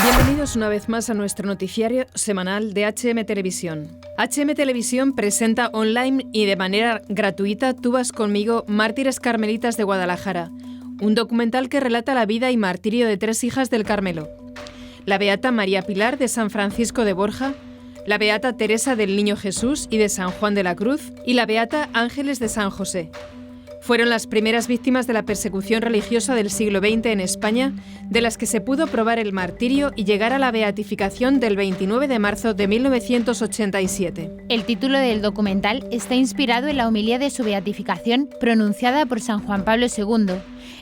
Bienvenidos una vez más a nuestro noticiario semanal de HM Televisión. HM Televisión presenta online y de manera gratuita Tú vas conmigo, Mártires Carmelitas de Guadalajara, un documental que relata la vida y martirio de 3 hijas del Carmelo: la beata María Pilar de San Francisco de Borja, la beata Teresa del Niño Jesús y de San Juan de la Cruz y la beata Ángeles de San José. Fueron las primeras víctimas de la persecución religiosa del siglo XX en España, de las que se pudo probar el martirio y llegar a la beatificación del 29 de marzo de 1987. El título del documental está inspirado en la homilía de su beatificación pronunciada por San Juan Pablo II.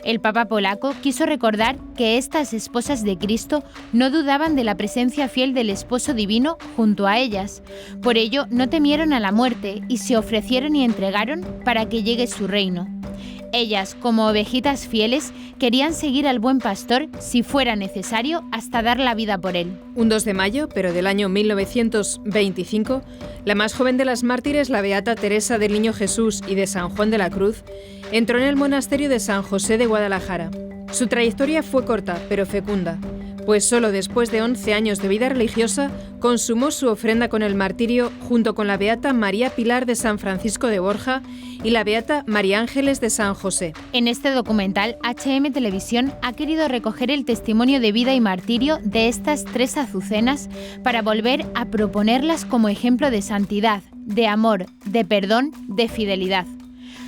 El Papa polaco quiso recordar que estas esposas de Cristo no dudaban de la presencia fiel del Esposo Divino junto a ellas. Por ello, no temieron a la muerte y se ofrecieron y entregaron para que llegue su reino. Ellas, como ovejitas fieles, querían seguir al buen pastor si fuera necesario hasta dar la vida por él. Un 2 de mayo, pero del año 1925, la más joven de las mártires, la beata Teresa del Niño Jesús y de San Juan de la Cruz, entró en el monasterio de San José de Guadalajara. Su trayectoria fue corta, pero fecunda, pues solo después de 11 años de vida religiosa consumó su ofrenda con el martirio junto con la beata María Pilar de San Francisco de Borja y la beata María Ángeles de San José. En este documental, HM Televisión ha querido recoger el testimonio de vida y martirio de estas 3 azucenas para volver a proponerlas como ejemplo de santidad, de amor, de perdón, de fidelidad.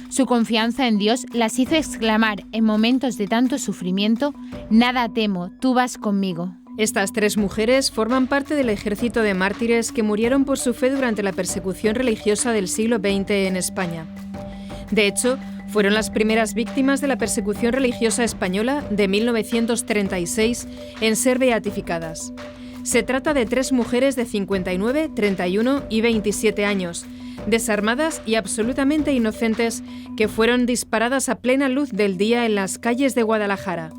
Su confianza en Dios las hizo exclamar en momentos de tanto sufrimiento: «Nada temo, tú vas conmigo». Estas 3 mujeres forman parte del ejército de mártires que murieron por su fe durante la persecución religiosa del siglo XX en España. De hecho, fueron las primeras víctimas de la persecución religiosa española de 1936 en ser beatificadas. Se trata de 3 mujeres de 59, 31 y 27 años, desarmadas y absolutamente inocentes, que fueron disparadas a plena luz del día en las calles de Guadalajara.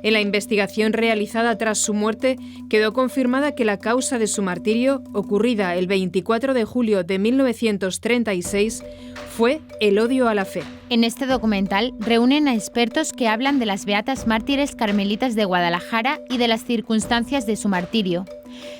En la investigación realizada tras su muerte quedó confirmada que la causa de su martirio, ocurrida el 24 de julio de 1936, fue el odio a la fe. En este documental reúnen a expertos que hablan de las beatas mártires carmelitas de Guadalajara y de las circunstancias de su martirio.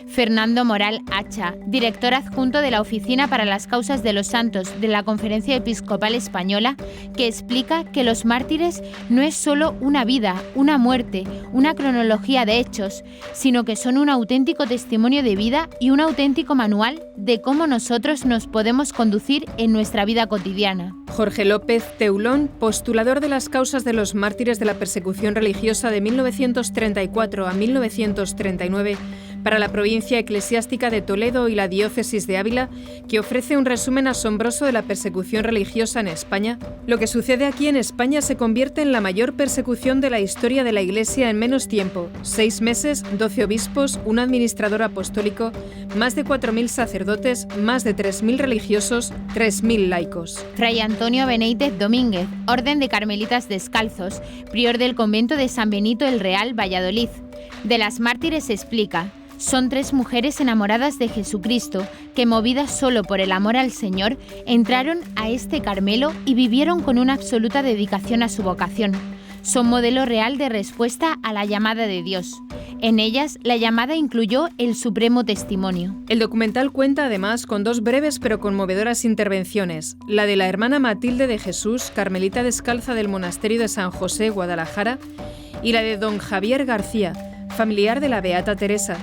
Fernando Moral Hacha, director adjunto de la Oficina para las Causas de los Santos de la Conferencia Episcopal Española, que explica que los mártires no es solo una vida, una muerte, una cronología de hechos, sino que son un auténtico testimonio de vida y un auténtico manual de cómo nosotros nos podemos conducir en nuestra vida cotidiana. Jorge López Teulón, postulador de las causas de los mártires de la persecución religiosa de 1934 a 1939, para la provincia eclesiástica de Toledo y la diócesis de Ávila, que ofrece un resumen asombroso de la persecución religiosa en España. Lo que sucede aquí en España se convierte en la mayor persecución de la historia de la Iglesia en menos tiempo: 6 meses, 12 obispos, un administrador apostólico, más de 4.000 sacerdotes, más de 3.000 religiosos, 3.000 laicos. Fray Antonio Beneítez Domínguez, Orden de Carmelitas Descalzos, prior del convento de San Benito el Real, Valladolid. De las mártires explica: son 3 mujeres enamoradas de Jesucristo que, movidas solo por el amor al Señor, entraron a este Carmelo y vivieron con una absoluta dedicación a su vocación. Son modelo real de respuesta a la llamada de Dios. En ellas, la llamada incluyó el supremo testimonio. El documental cuenta además con 2 breves pero conmovedoras intervenciones: la de la hermana Matilde de Jesús, carmelita descalza del monasterio de San José, Guadalajara, y la de don Javier García, familiar de la beata Teresa,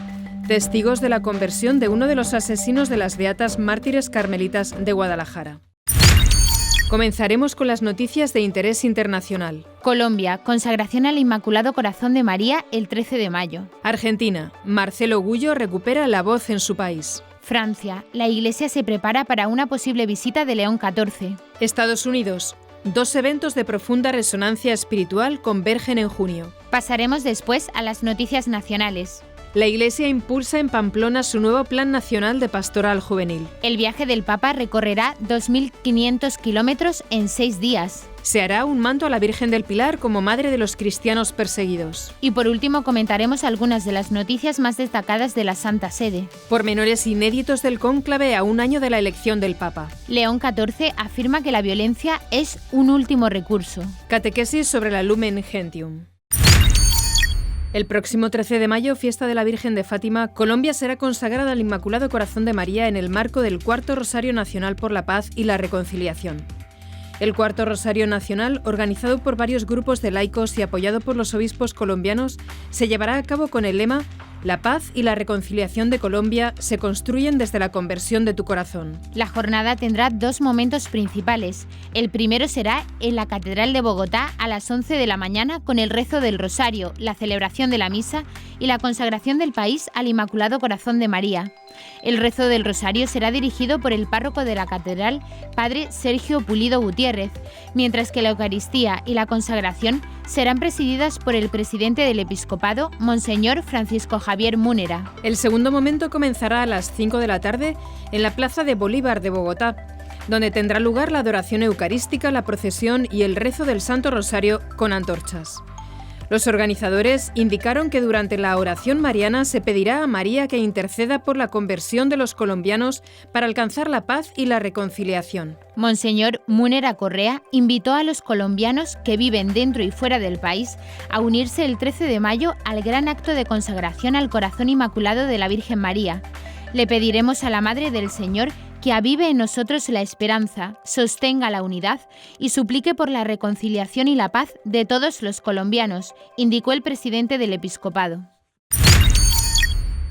testigos de la conversión de uno de los asesinos de las beatas mártires carmelitas de Guadalajara. Comenzaremos con las noticias de interés internacional. Colombia, consagración al Inmaculado Corazón de María el 13 de mayo. Argentina, Marcelo Gullo recupera la voz en su país. Francia, la Iglesia se prepara para una posible visita de León XIV. Estados Unidos, 2 eventos de profunda resonancia espiritual convergen en junio. Pasaremos después a las noticias nacionales. La Iglesia impulsa en Pamplona su nuevo Plan Nacional de Pastoral Juvenil. El viaje del Papa recorrerá 2.500 kilómetros en 6 días. Se hará un manto a la Virgen del Pilar como madre de los cristianos perseguidos. Y por último comentaremos algunas de las noticias más destacadas de la Santa Sede. Pormenores inéditos del cónclave a un año de la elección del Papa. León XIV afirma que la violencia es un último recurso. Catequesis sobre la Lumen Gentium. El próximo 13 de mayo, fiesta de la Virgen de Fátima, Colombia será consagrada al Inmaculado Corazón de María en el marco del Cuarto Rosario Nacional por la Paz y la Reconciliación. El Cuarto Rosario Nacional, organizado por varios grupos de laicos y apoyado por los obispos colombianos, se llevará a cabo con el lema «La paz y la reconciliación de Colombia se construyen desde la conversión de tu corazón». La jornada tendrá dos momentos principales. El primero será en la Catedral de Bogotá a las 11 de la mañana con el rezo del Rosario, la celebración de la misa y la consagración del país al Inmaculado Corazón de María. El rezo del Rosario será dirigido por el párroco de la catedral, padre Sergio Pulido Gutiérrez, mientras que la Eucaristía y la consagración serán presididas por el presidente del Episcopado, Monseñor Francisco Javier Múnera. El segundo momento comenzará a las 5 de la tarde en la Plaza de Bolívar de Bogotá, donde tendrá lugar la adoración eucarística, la procesión y el rezo del Santo Rosario con antorchas. Los organizadores indicaron que durante la oración mariana se pedirá a María que interceda por la conversión de los colombianos para alcanzar la paz y la reconciliación. Monseñor Múnera Correa invitó a los colombianos que viven dentro y fuera del país a unirse el 13 de mayo al gran acto de consagración al Corazón Inmaculado de la Virgen María. Le pediremos a la Madre del Señor que avive en nosotros la esperanza, sostenga la unidad y suplique por la reconciliación y la paz de todos los colombianos, indicó el presidente del Episcopado.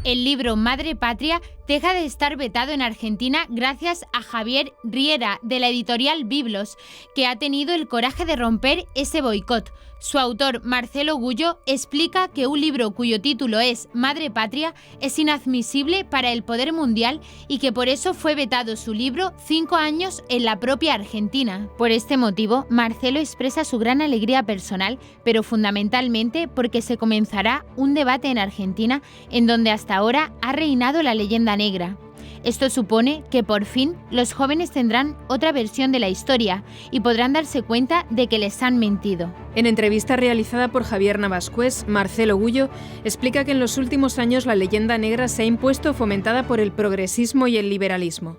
El libro Madre Patria deja de estar vetado en Argentina gracias a Javier Riera, de la editorial Biblos, que ha tenido el coraje de romper ese boicot. Su autor, Marcelo Gullo, explica que un libro cuyo título es Madre Patria es inadmisible para el poder mundial y que por eso fue vetado su libro 5 años en la propia Argentina. Por este motivo, Marcelo expresa su gran alegría personal, pero fundamentalmente porque se comenzará un debate en Argentina en donde hasta ahora ha reinado la leyenda negra. Esto supone que por fin los jóvenes tendrán otra versión de la historia y podrán darse cuenta de que les han mentido. En entrevista realizada por Javier Navascués, Marcelo Gullo explica que en los últimos años la leyenda negra se ha impuesto fomentada por el progresismo y el liberalismo.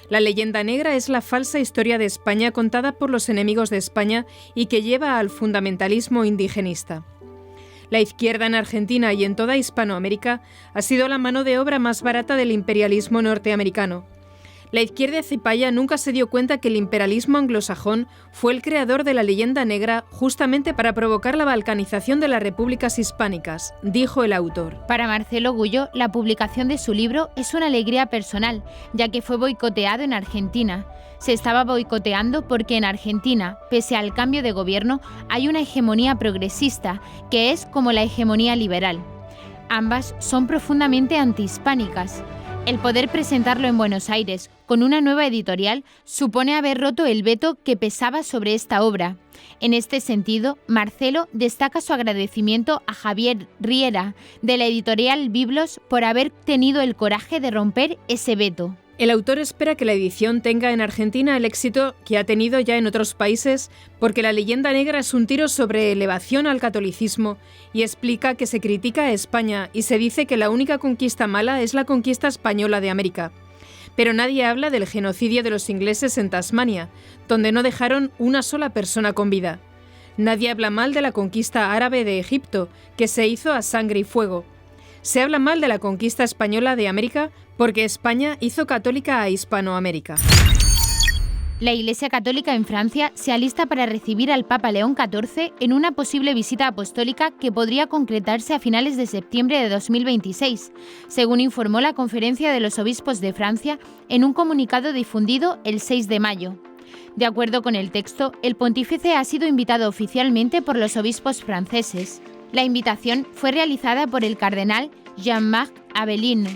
La leyenda negra es la falsa historia de España contada por los enemigos de España y que lleva al fundamentalismo indigenista. La izquierda en Argentina y en toda Hispanoamérica ha sido la mano de obra más barata del imperialismo norteamericano. La izquierda cipaya nunca se dio cuenta que el imperialismo anglosajón fue el creador de la leyenda negra justamente para provocar la balcanización de las repúblicas hispánicas, dijo el autor. Para Marcelo Gullo, la publicación de su libro es una alegría personal, ya que fue boicoteado en Argentina. Se estaba boicoteando porque en Argentina, pese al cambio de gobierno, hay una hegemonía progresista, que es como la hegemonía liberal. Ambas son profundamente antihispánicas. El poder presentarlo en Buenos Aires con una nueva editorial supone haber roto el veto que pesaba sobre esta obra. En este sentido, Marcelo destaca su agradecimiento a Javier Riera, de la editorial Biblos, por haber tenido el coraje de romper ese veto. El autor espera que la edición tenga en Argentina el éxito que ha tenido ya en otros países, porque la leyenda negra es un tiro sobre elevación al catolicismo y explica que se critica a España y se dice que la única conquista mala es la conquista española de América. Pero nadie habla del genocidio de los ingleses en Tasmania, donde no dejaron una sola persona con vida. Nadie habla mal de la conquista árabe de Egipto, que se hizo a sangre y fuego. Se habla mal de la conquista española de América porque España hizo católica a Hispanoamérica. La Iglesia Católica en Francia se alista para recibir al Papa León XIV en una posible visita apostólica que podría concretarse a finales de septiembre de 2026, según informó la Conferencia de los Obispos de Francia en un comunicado difundido el 6 de mayo. De acuerdo con el texto, el pontífice ha sido invitado oficialmente por los obispos franceses. La invitación fue realizada por el cardenal Jean-Marc Abelin,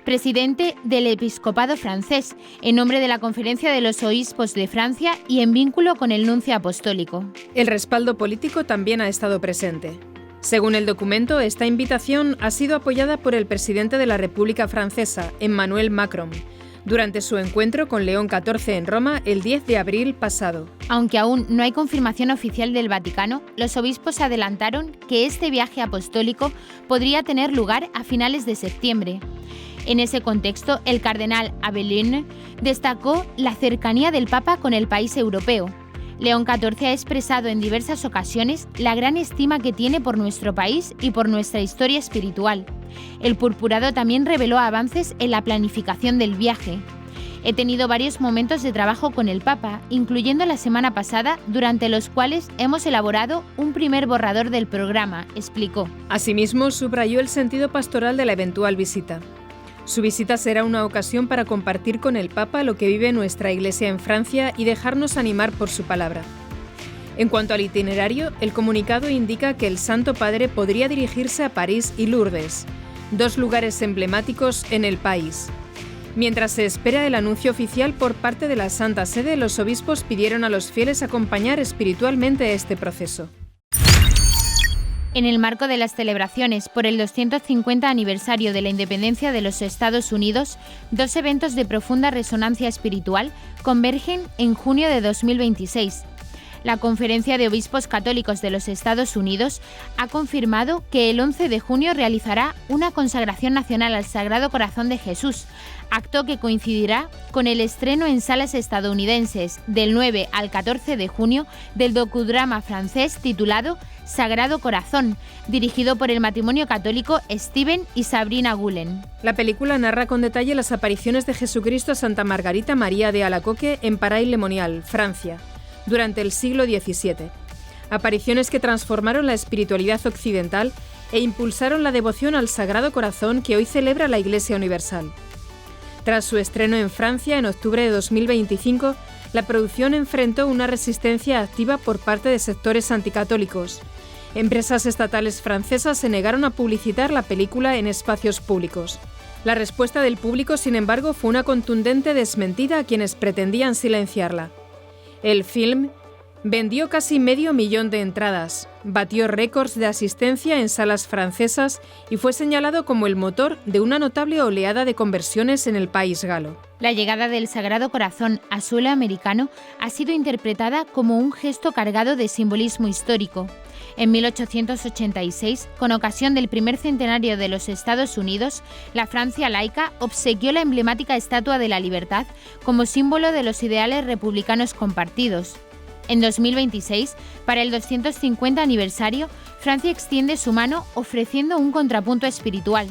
presidente del Episcopado francés, en nombre de la Conferencia de los Obispos de Francia y en vínculo con el nuncio apostólico. El respaldo político también ha estado presente. Según el documento, esta invitación ha sido apoyada por el presidente de la República Francesa, Emmanuel Macron, durante su encuentro con León XIV en Roma el 10 de abril pasado. Aunque aún no hay confirmación oficial del Vaticano, los obispos adelantaron que este viaje apostólico podría tener lugar a finales de septiembre. En ese contexto, el cardenal Abelin destacó la cercanía del Papa con el país europeo. León XIV ha expresado en diversas ocasiones la gran estima que tiene por nuestro país y por nuestra historia espiritual. El purpurado también reveló avances en la planificación del viaje. He tenido varios momentos de trabajo con el Papa, incluyendo la semana pasada, durante los cuales hemos elaborado un primer borrador del programa, explicó. Asimismo, subrayó el sentido pastoral de la eventual visita. Su visita será una ocasión para compartir con el Papa lo que vive nuestra Iglesia en Francia y dejarnos animar por su palabra. En cuanto al itinerario, el comunicado indica que el Santo Padre podría dirigirse a París y Lourdes, dos lugares emblemáticos en el país. Mientras se espera el anuncio oficial por parte de la Santa Sede, los obispos pidieron a los fieles acompañar espiritualmente este proceso. En el marco de las celebraciones por el 250 aniversario de la independencia de los Estados Unidos, dos eventos de profunda resonancia espiritual convergen en junio de 2026. La Conferencia de Obispos Católicos de los Estados Unidos ha confirmado que el 11 de junio realizará una consagración nacional al Sagrado Corazón de Jesús, acto que coincidirá con el estreno en salas estadounidenses del 9 al 14 de junio del docudrama francés titulado Sagrado Corazón, dirigido por el matrimonio católico Steven y Sabrina Gulen. La película narra con detalle las apariciones de Jesucristo a Santa Margarita María de Alacoque en Paray-le-Monial, Francia, durante el siglo XVII. Apariciones que transformaron la espiritualidad occidental e impulsaron la devoción al Sagrado Corazón que hoy celebra la Iglesia Universal. Tras su estreno en Francia en octubre de 2025, la producción enfrentó una resistencia activa por parte de sectores anticatólicos. Empresas estatales francesas se negaron a publicitar la película en espacios públicos. La respuesta del público, sin embargo, fue una contundente desmentida a quienes pretendían silenciarla. El film vendió casi 500.000 de entradas, batió récords de asistencia en salas francesas y fue señalado como el motor de una notable oleada de conversiones en el país galo. La llegada del Sagrado Corazón a suelo americano ha sido interpretada como un gesto cargado de simbolismo histórico. En 1886, con ocasión del primer centenario de los Estados Unidos, la Francia laica obsequió la emblemática Estatua de la Libertad como símbolo de los ideales republicanos compartidos. En 2026, para el 250 aniversario, Francia extiende su mano ofreciendo un contrapunto espiritual,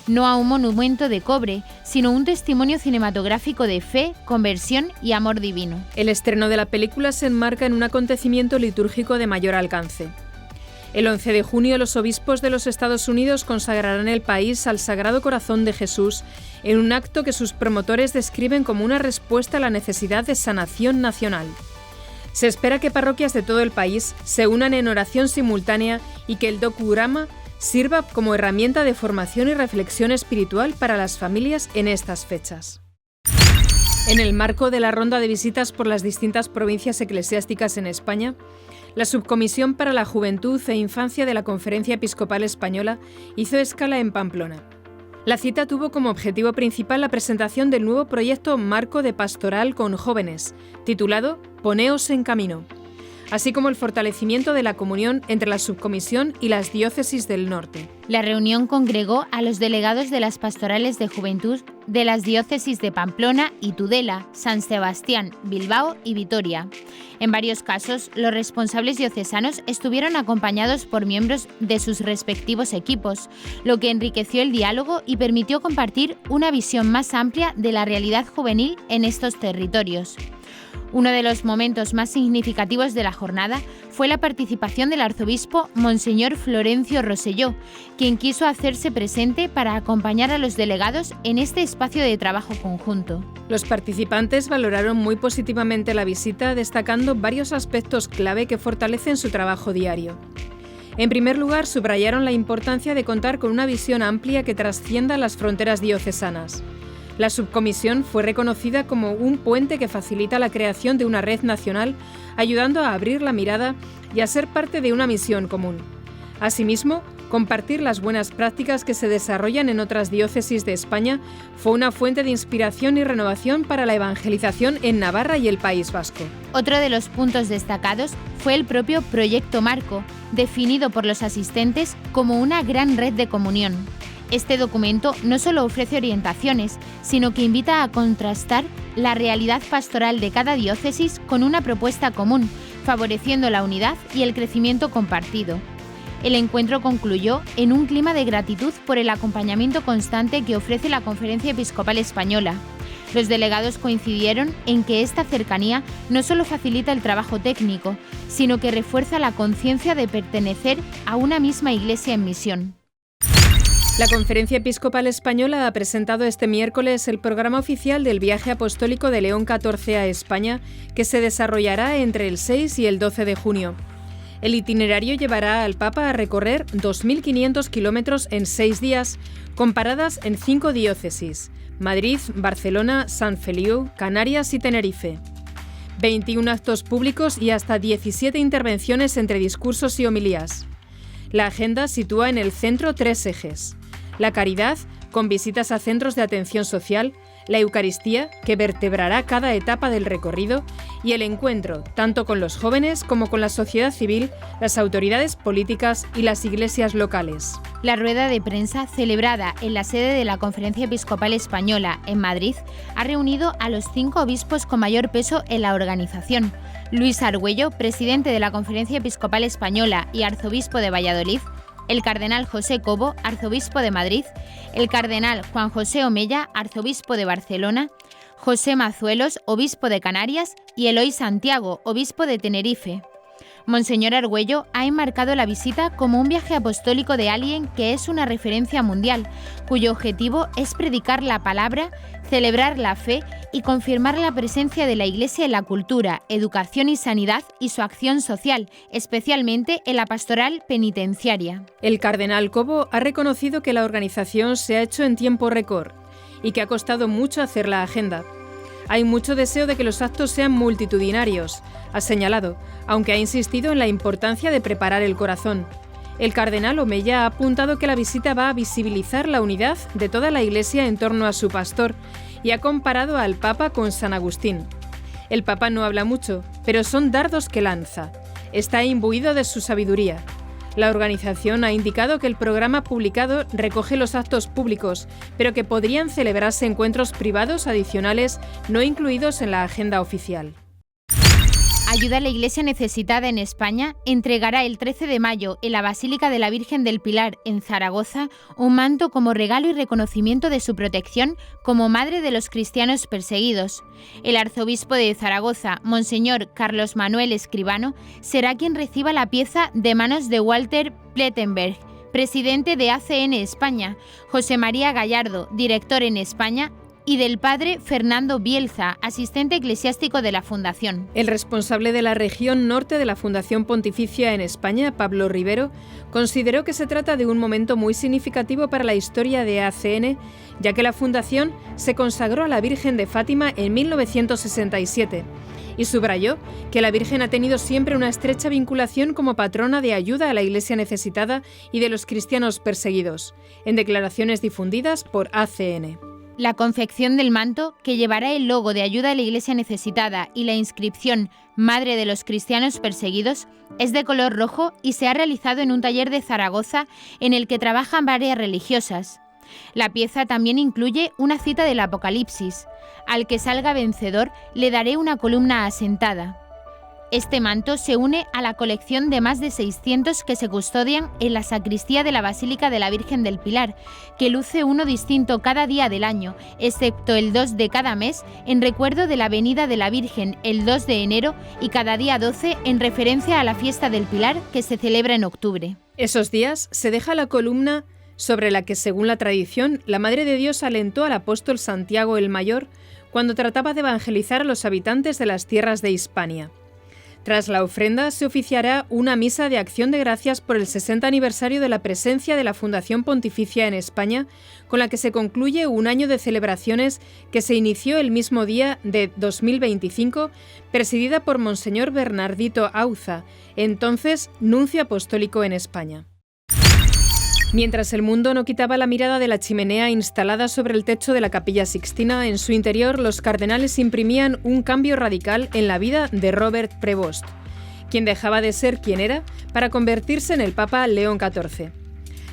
no a un monumento de cobre, sino un testimonio cinematográfico de fe, conversión y amor divino. El estreno de la película se enmarca en un acontecimiento litúrgico de mayor alcance. El 11 de junio, los obispos de los Estados Unidos consagrarán el país al Sagrado Corazón de Jesús en un acto que sus promotores describen como una respuesta a la necesidad de sanación nacional. Se espera que parroquias de todo el país se unan en oración simultánea y que el docudrama sirva como herramienta de formación y reflexión espiritual para las familias en estas fechas. En el marco de la ronda de visitas por las distintas provincias eclesiásticas en España, la Subcomisión para la Juventud e Infancia de la Conferencia Episcopal Española hizo escala en Pamplona. La cita tuvo como objetivo principal la presentación del nuevo proyecto Marco de Pastoral con Jóvenes, titulado Poneos en Camino, así como el fortalecimiento de la comunión entre la subcomisión y las diócesis del norte. La reunión congregó a los delegados de las pastorales de juventud de las diócesis de Pamplona y Tudela, San Sebastián, Bilbao y Vitoria. En varios casos, los responsables diocesanos estuvieron acompañados por miembros de sus respectivos equipos, lo que enriqueció el diálogo y permitió compartir una visión más amplia de la realidad juvenil en estos territorios. Uno de los momentos más significativos de la jornada fue la participación del arzobispo Monseñor Florencio Rosselló, quien quiso hacerse presente para acompañar a los delegados en este espacio de trabajo conjunto. Los participantes valoraron muy positivamente la visita, destacando varios aspectos clave que fortalecen su trabajo diario. En primer lugar, subrayaron la importancia de contar con una visión amplia que trascienda las fronteras diocesanas. La subcomisión fue reconocida como un puente que facilita la creación de una red nacional, ayudando a abrir la mirada y a ser parte de una misión común. Asimismo, compartir las buenas prácticas que se desarrollan en otras diócesis de España fue una fuente de inspiración y renovación para la evangelización en Navarra y el País Vasco. Otro de los puntos destacados fue el propio Proyecto Marco, definido por los asistentes como una gran red de comunión. Este documento no solo ofrece orientaciones, sino que invita a contrastar la realidad pastoral de cada diócesis con una propuesta común, favoreciendo la unidad y el crecimiento compartido. El encuentro concluyó en un clima de gratitud por el acompañamiento constante que ofrece la Conferencia Episcopal Española. Los delegados coincidieron en que esta cercanía no solo facilita el trabajo técnico, sino que refuerza la conciencia de pertenecer a una misma Iglesia en misión. La Conferencia Episcopal Española ha presentado este miércoles el programa oficial del viaje apostólico de León XIV a España, que se desarrollará entre el 6 y el 12 de junio. El itinerario llevará al Papa a recorrer 2.500 kilómetros en 6 días, con paradas en 5 diócesis: Madrid, Barcelona, San Feliu, Canarias y Tenerife. 21 actos públicos y hasta 17 intervenciones entre discursos y homilías. La agenda sitúa en el centro 3 ejes: la caridad, con visitas a centros de atención social, la Eucaristía, que vertebrará cada etapa del recorrido, y el encuentro, tanto con los jóvenes como con la sociedad civil, las autoridades políticas y las iglesias locales. La rueda de prensa, celebrada en la sede de la Conferencia Episcopal Española en Madrid, ha reunido a los 5 obispos con mayor peso en la organización. Luis Argüello, presidente de la Conferencia Episcopal Española y arzobispo de Valladolid; el cardenal José Cobo, arzobispo de Madrid; el cardenal Juan José Omella, arzobispo de Barcelona; José Mazuelos, obispo de Canarias; y Eloy Santiago, obispo de Tenerife. Monseñor Argüello ha enmarcado la visita como un viaje apostólico de alguien que es una referencia mundial, cuyo objetivo es predicar la palabra, celebrar la fe y confirmar la presencia de la Iglesia en la cultura, educación y sanidad y su acción social, especialmente en la pastoral penitenciaria. El cardenal Cobo ha reconocido que la organización se ha hecho en tiempo récord y que ha costado mucho hacer la agenda. Hay mucho deseo de que los actos sean multitudinarios, ha señalado, aunque ha insistido en la importancia de preparar el corazón. El cardenal Omella ha apuntado que la visita va a visibilizar la unidad de toda la Iglesia en torno a su pastor y ha comparado al Papa con San Agustín. El Papa no habla mucho, pero son dardos que lanza. Está imbuido de su sabiduría. La organización ha indicado que el programa publicado recoge los actos públicos, pero que podrían celebrarse encuentros privados adicionales no incluidos en la agenda oficial. Ayuda a la Iglesia Necesitada en España entregará el 13 de mayo en la Basílica de la Virgen del Pilar, en Zaragoza, un manto como regalo y reconocimiento de su protección como Madre de los cristianos perseguidos. El arzobispo de Zaragoza, Monseñor Carlos Manuel Escribano, será quien reciba la pieza de manos de Walter Plettenberg, presidente de ACN España, José María Gallardo, director en España, y del padre Fernando Bielza, asistente eclesiástico de la Fundación. El responsable de la región norte de la Fundación Pontificia en España, Pablo Rivero, consideró que se trata de un momento muy significativo para la historia de ACN, ya que la Fundación se consagró a la Virgen de Fátima en 1967 y subrayó que la Virgen ha tenido siempre una estrecha vinculación como patrona de ayuda a la Iglesia necesitada y de los cristianos perseguidos, en declaraciones difundidas por ACN. La confección del manto, que llevará el logo de Ayuda a la Iglesia Necesitada y la inscripción Madre de los Cristianos Perseguidos, es de color rojo y se ha realizado en un taller de Zaragoza en el que trabajan varias religiosas. La pieza también incluye una cita del Apocalipsis: al que salga vencedor le daré una columna asentada. Este manto se une a la colección de más de 600 que se custodian en la sacristía de la Basílica de la Virgen del Pilar, que luce uno distinto cada día del año, excepto el 2 de cada mes, en recuerdo de la venida de la Virgen el 2 de enero, y cada día 12 en referencia a la fiesta del Pilar, que se celebra en octubre. Esos días se deja la columna sobre la que, según la tradición, la Madre de Dios alentó al apóstol Santiago el Mayor cuando trataba de evangelizar a los habitantes de las tierras de Hispania. Tras la ofrenda se oficiará una misa de acción de gracias por el 60 aniversario de la presencia de la Fundación Pontificia en España, con la que se concluye un año de celebraciones que se inició el mismo día de 2025, presidida por Monseñor Bernardito Auza, entonces nuncio apostólico en España. Mientras el mundo no quitaba la mirada de la chimenea instalada sobre el techo de la Capilla Sixtina, en su interior los cardenales imprimían un cambio radical en la vida de Robert Prevost, quien dejaba de ser quien era para convertirse en el Papa León XIV.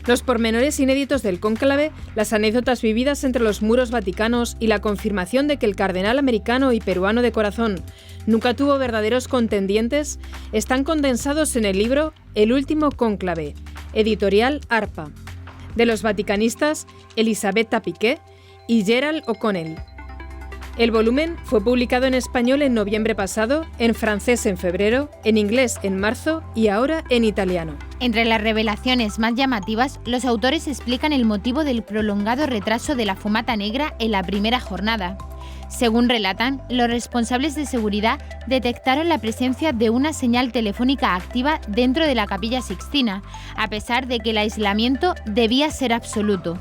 Los pormenores inéditos del cónclave, las anécdotas vividas entre los muros vaticanos y la confirmación de que el cardenal americano y peruano de corazón nunca tuvo verdaderos contendientes están condensados en el libro El último cónclave, editorial ARPA, de los vaticanistas Elisabetta Piqué y Gerald O'Connell. El volumen fue publicado en español en noviembre pasado, en francés en febrero, en inglés en marzo y ahora en italiano. Entre las revelaciones más llamativas, los autores explican el motivo del prolongado retraso de la fumata negra en la primera jornada. Según relatan, los responsables de seguridad detectaron la presencia de una señal telefónica activa dentro de la Capilla Sixtina, a pesar de que el aislamiento debía ser absoluto.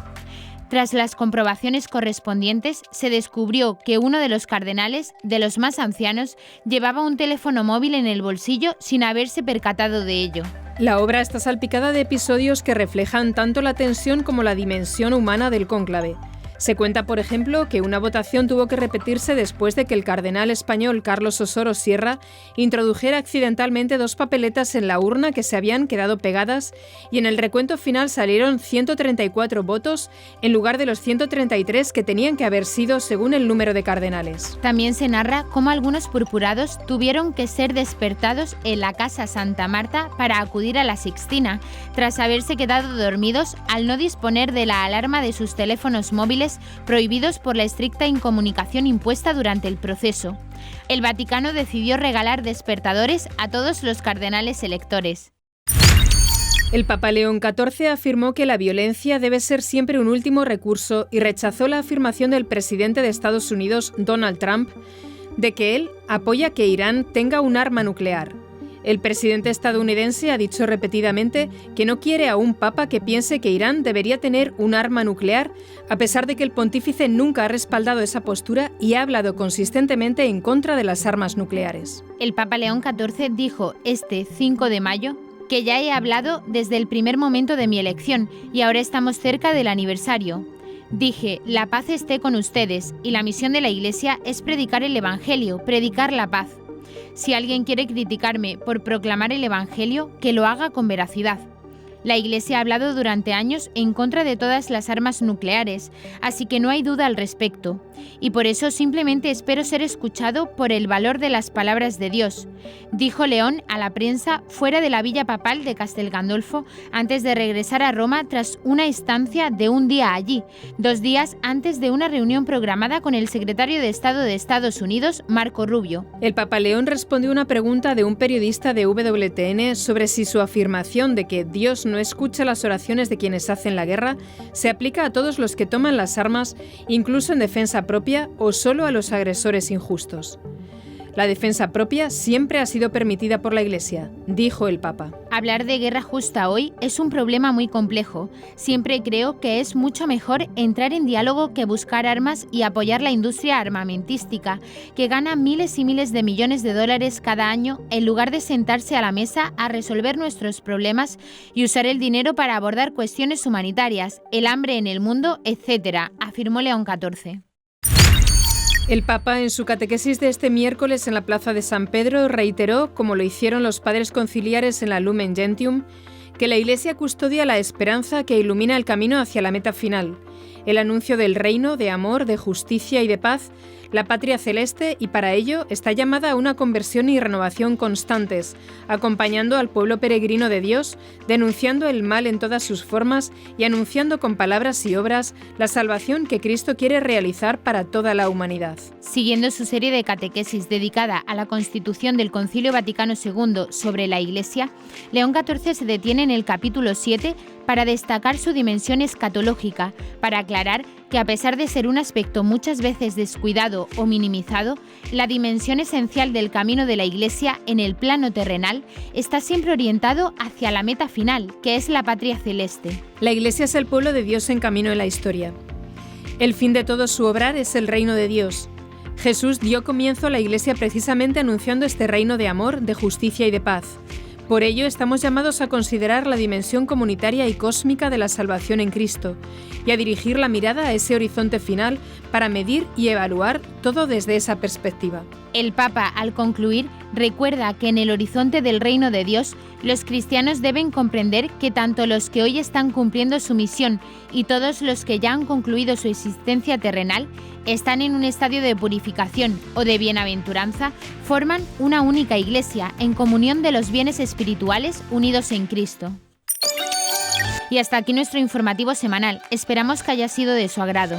Tras las comprobaciones correspondientes, se descubrió que uno de los cardenales, de los más ancianos, llevaba un teléfono móvil en el bolsillo sin haberse percatado de ello. La obra está salpicada de episodios que reflejan tanto la tensión como la dimensión humana del cónclave. Se cuenta, por ejemplo, que una votación tuvo que repetirse después de que el cardenal español Carlos Osoro Sierra introdujera accidentalmente 2 papeletas en la urna que se habían quedado pegadas y en el recuento final salieron 134 votos en lugar de los 133 que tenían que haber sido según el número de cardenales. También se narra cómo algunos purpurados tuvieron que ser despertados en la Casa Santa Marta para acudir a la Sixtina, tras haberse quedado dormidos al no disponer de la alarma de sus teléfonos móviles prohibidos por la estricta incomunicación impuesta durante el proceso. El Vaticano decidió regalar despertadores a todos los cardenales electores. El Papa León XIV afirmó que la violencia debe ser siempre un último recurso y rechazó la afirmación del presidente de Estados Unidos, Donald Trump, de que él apoya que Irán tenga un arma nuclear. El presidente estadounidense ha dicho repetidamente que no quiere a un papa que piense que Irán debería tener un arma nuclear, a pesar de que el pontífice nunca ha respaldado esa postura y ha hablado consistentemente en contra de las armas nucleares. El Papa León XIV dijo este 5 de mayo que ya he hablado desde el primer momento de mi elección y ahora estamos cerca del aniversario. Dije, la paz esté con ustedes y la misión de la Iglesia es predicar el Evangelio, predicar la paz. Si alguien quiere criticarme por proclamar el Evangelio, que lo haga con veracidad. La Iglesia ha hablado durante años en contra de todas las armas nucleares, así que no hay duda al respecto. Y por eso simplemente espero ser escuchado por el valor de las palabras de Dios, dijo León a la prensa fuera de la villa papal de Castel Gandolfo antes de regresar a Roma tras una estancia de un día allí, 2 días antes de una reunión programada con el secretario de Estado de Estados Unidos, Marco Rubio. El Papa León respondió una pregunta de un periodista de WTN sobre si su afirmación de que Dios no escucha las oraciones de quienes hacen la guerra se aplica a todos los que toman las armas, incluso en defensa propia o solo a los agresores injustos. La defensa propia siempre ha sido permitida por la Iglesia, dijo el Papa. Hablar de guerra justa hoy es un problema muy complejo. Siempre creo que es mucho mejor entrar en diálogo que buscar armas y apoyar la industria armamentística, que gana miles y miles de millones de dólares cada año, en lugar de sentarse a la mesa a resolver nuestros problemas y usar el dinero para abordar cuestiones humanitarias, el hambre en el mundo, etc., afirmó León XIV. El Papa, en su catequesis de este miércoles en la Plaza de San Pedro, reiteró, como lo hicieron los padres conciliares en la Lumen Gentium, que la Iglesia custodia la esperanza que ilumina el camino hacia la meta final, el anuncio del reino de amor, de justicia y de paz, la patria celeste, y para ello está llamada a una conversión y renovación constantes, acompañando al pueblo peregrino de Dios, denunciando el mal en todas sus formas y anunciando con palabras y obras la salvación que Cristo quiere realizar para toda la humanidad. Siguiendo su serie de catequesis dedicada a la constitución del Concilio Vaticano II sobre la Iglesia, León XIV se detiene en el capítulo 7 para destacar su dimensión escatológica, para aclarar que a pesar de ser un aspecto muchas veces descuidado o minimizado, la dimensión esencial del camino de la Iglesia en el plano terrenal está siempre orientado hacia la meta final, que es la patria celeste. La Iglesia es el pueblo de Dios en camino en la historia. El fin de todo su obrar es el reino de Dios. Jesús dio comienzo a la Iglesia precisamente anunciando este reino de amor, de justicia y de paz. Por ello, estamos llamados a considerar la dimensión comunitaria y cósmica de la salvación en Cristo y a dirigir la mirada a ese horizonte final para medir y evaluar todo desde esa perspectiva. El Papa, al concluir, recuerda que en el horizonte del reino de Dios, los cristianos deben comprender que tanto los que hoy están cumpliendo su misión y todos los que ya han concluido su existencia terrenal están en un estadio de purificación o de bienaventuranza, forman una única iglesia en comunión de los bienes espirituales unidos en Cristo. Y hasta aquí nuestro informativo semanal. Esperamos que haya sido de su agrado.